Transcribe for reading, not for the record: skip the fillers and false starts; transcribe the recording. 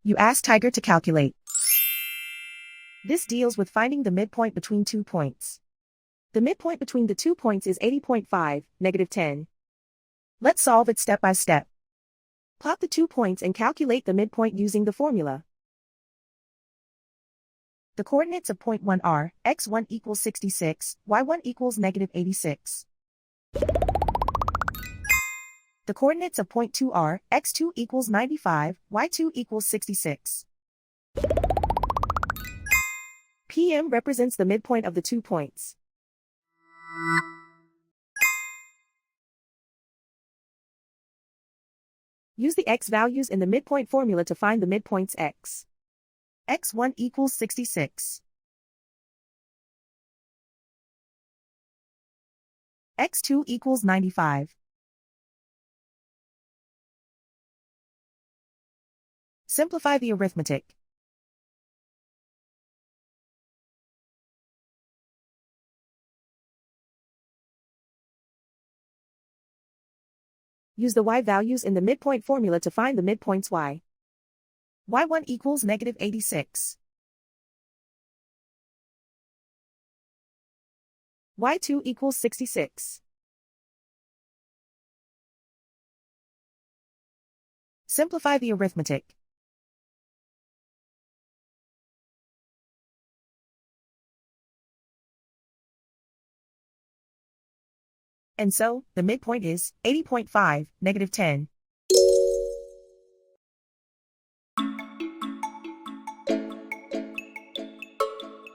You ask Tiger to calculate. This deals with finding the midpoint between 2 points. The midpoint between the 2 points is 80.5, -10. Let's solve it step by step. Plot the 2 points and calculate the midpoint using the formula. The coordinates of point 1 are, x1 equals 66, y1 equals -86. The coordinates of point 2 are, x2 equals 95, y2 equals 66. PM represents the midpoint of the 2 points. Use the x values in the midpoint formula to find the midpoints x. x1 equals 66. x2 equals 95. Simplify the arithmetic. Use the y values in the midpoint formula to find the midpoints y. y1 equals -86. y2 equals 66. Simplify the arithmetic. And so, the midpoint is 80.5, -10.